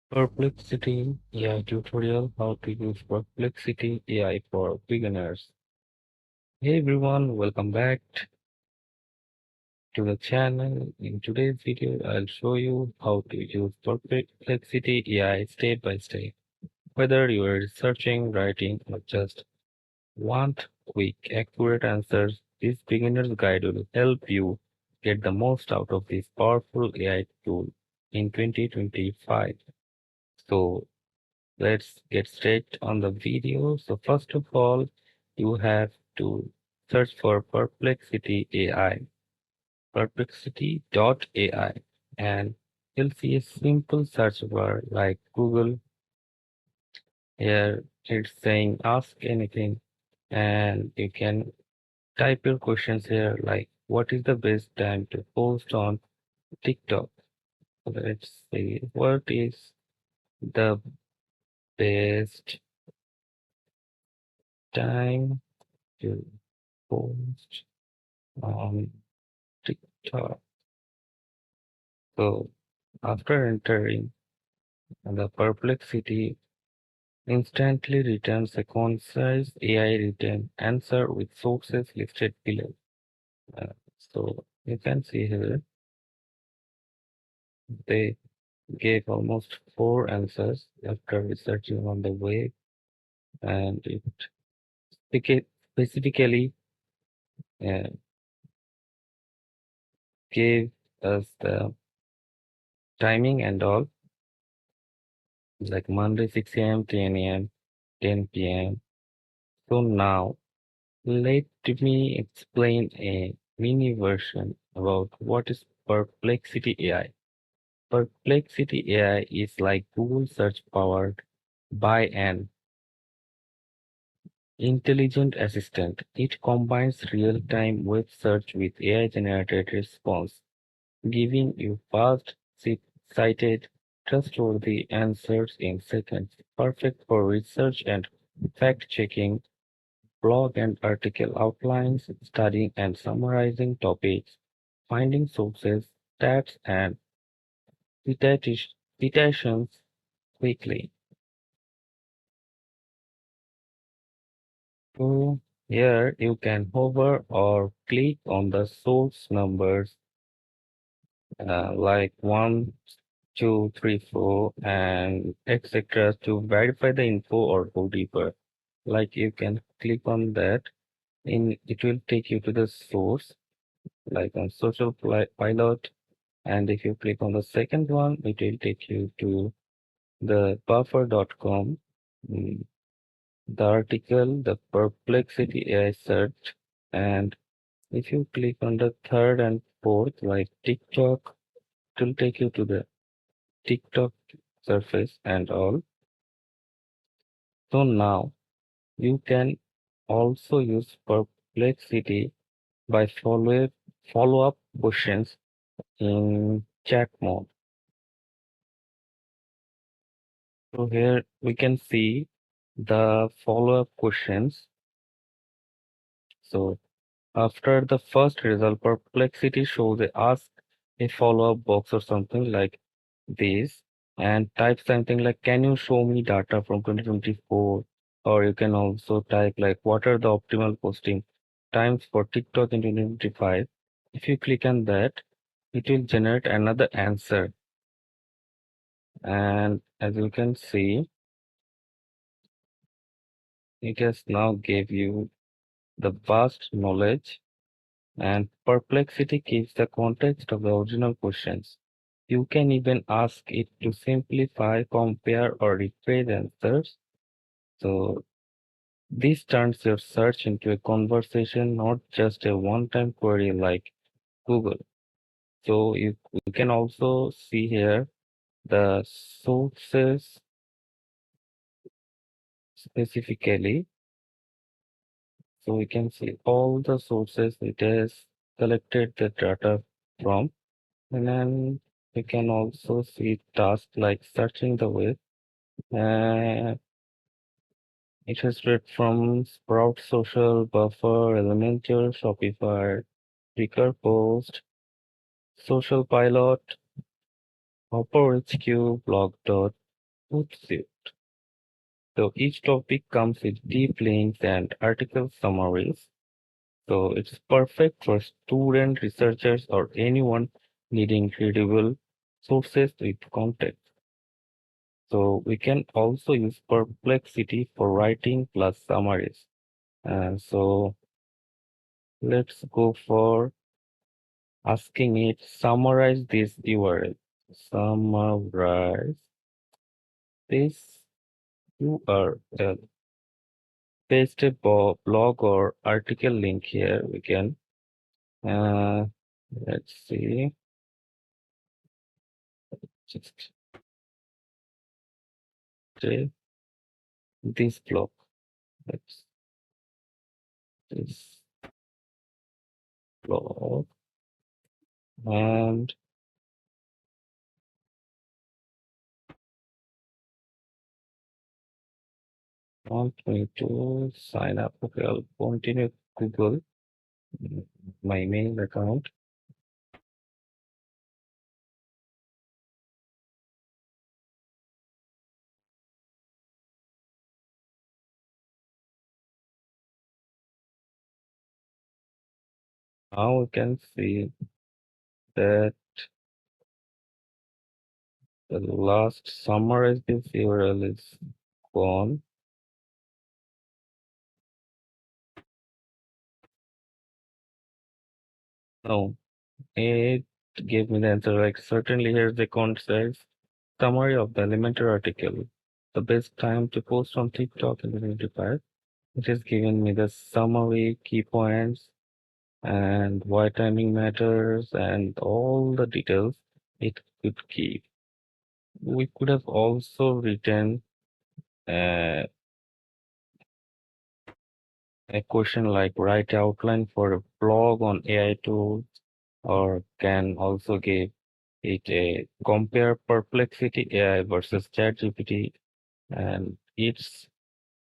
Perplexity AI tutorial how to use Perplexity AI for beginners. Hey everyone, welcome back to the channel. In today's video, I'll show you how to use Perplexity AI step by step. Whether you are researching, writing, or just want quick, accurate answers, this beginner's guide will help you get the most out of this powerful AI tool in 2025. So let's get straight on the video. So first of all, you have to search for Perplexity AI, perplexity.ai, and you'll see a simple search bar like Google. Here it's saying ask anything, and you can type your questions here like what is the best time to post on TikTok? So let's see what is the best time to post on TikTok. So after entering, the Perplexity instantly returns a concise AI written answer with sources listed below. So you can see here they gave almost four answers after researching on the web, and it specifically uh, gave us the timing and all, like Monday 6 a.m., 10 a.m., 10 p.m. So now let me explain a mini version about what is Perplexity AI. Perplexity AI is like Google search powered by an intelligent assistant. It combines real-time web search with AI-generated response, giving you fast, cited, trustworthy answers in seconds, perfect for research and fact-checking, blog and article outlines, studying and summarizing topics, finding sources, stats, and citations quickly. So here you can hover or click on the source numbers like 1, 2, 3, 4, and etc. to verify the info or go deeper. Like you can click on that, and it will take you to the source, like on social pilot. And if you click on the second one, it will take you to the buffer.com, the article, the Perplexity AI search. And if you click on the third and fourth, like TikTok, it will take you to the TikTok surface and all. So now you can also use Perplexity by follow-up questions in chat mode. So here we can see the follow-up questions. So after the first result, Perplexity shows a ask a follow-up box or something like this, and type something like, can you show me data from 2024? Or you can also type like, what are the optimal posting times for TikTok in 2025? If you click on that, it will generate another answer. And as you can see, it has now gave you the vast knowledge, and Perplexity keeps the context of the original questions. You can even ask it to simplify, compare, or rephrase answers. So this turns your search into a conversation, not just a one-time query like Google. So you can also see here the sources specifically. So we can see all the sources it has collected the data from. And then we can also see tasks like searching the web. Uh, it has read from Sprout Social, Buffer, Elementor, Shopify, Flickr Post, Social Pilot, Hopper HQ, Blog. puts it. So each topic comes with deep links and article summaries. So it's perfect for student researchers or anyone needing credible sources with context. So we can also use Perplexity for writing plus summaries. So let's go for asking it summarize this URL. Summarize this URL. Paste a blog or article link here. We can uh, let's see. Just say this blog. Let's this blog and 122 sign up. Okay, I'll continue Google my mail account. Now we can see that the last summarize this URL is gone. No, it gave me the answer like certainly here's the concise summary of the elementary article. The best time to post on TikTok in 2025. It has given me the summary, key points, and why timing matters, and all the details it could give. We could have also written uh, a question like write outline for a blog on AI tools, or can also give it a compare Perplexity AI versus ChatGPT, and it's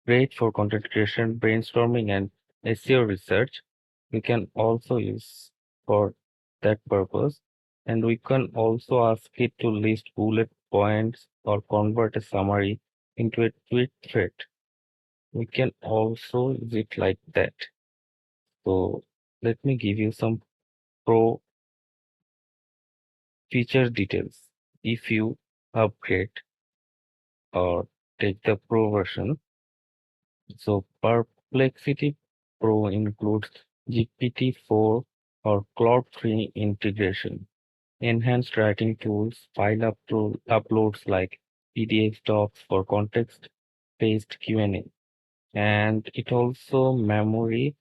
great for content creation, brainstorming, and SEO research. We can also use for that purpose. And we can also ask it to list bullet points or convert a summary into a tweet thread. We can also use it like that. So let me give you some pro feature details. If you upgrade or take the pro version, so Perplexity Pro includes GPT-4 or Cloud 3 integration, enhanced writing tools, uploads like PDF docs for context-based Q&A, and it also memory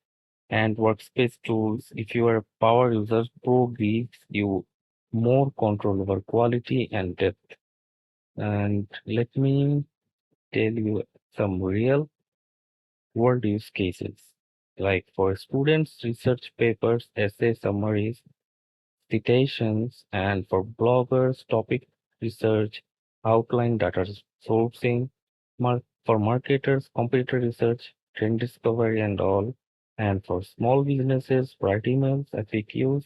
and workspace tools. If you are a power user, Pro gives you more control over quality and depth. And let me tell you some real world use cases, like for students, research papers, essay summaries, citations, and for bloggers, topic research, outline data sourcing, for marketers, competitor research, trend discovery, and all. And for small businesses, write emails, FAQs,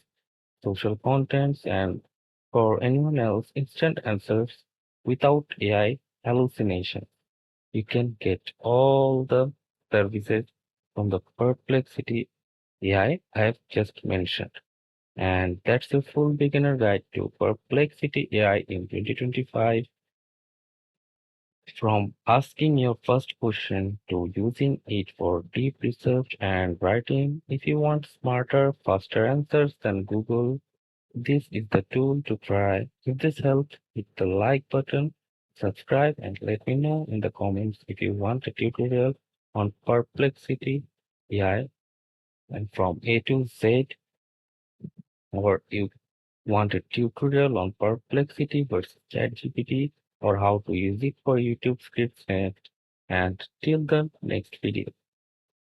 social contents, and for anyone else, instant answers without AI hallucination. You can get all the services from the Perplexity AI I have just mentioned. And that's the full beginner guide to Perplexity AI in 2025. From asking your first question to using it for deep research and writing. If you want smarter, faster answers than Google, this is the tool to try. If this helped, hit the like button, subscribe, and let me know in the comments if you want a tutorial on Perplexity AI and from A to Z, or you want a tutorial on Perplexity versus ChatGPT, or how to use it for YouTube scripts, and till the next video.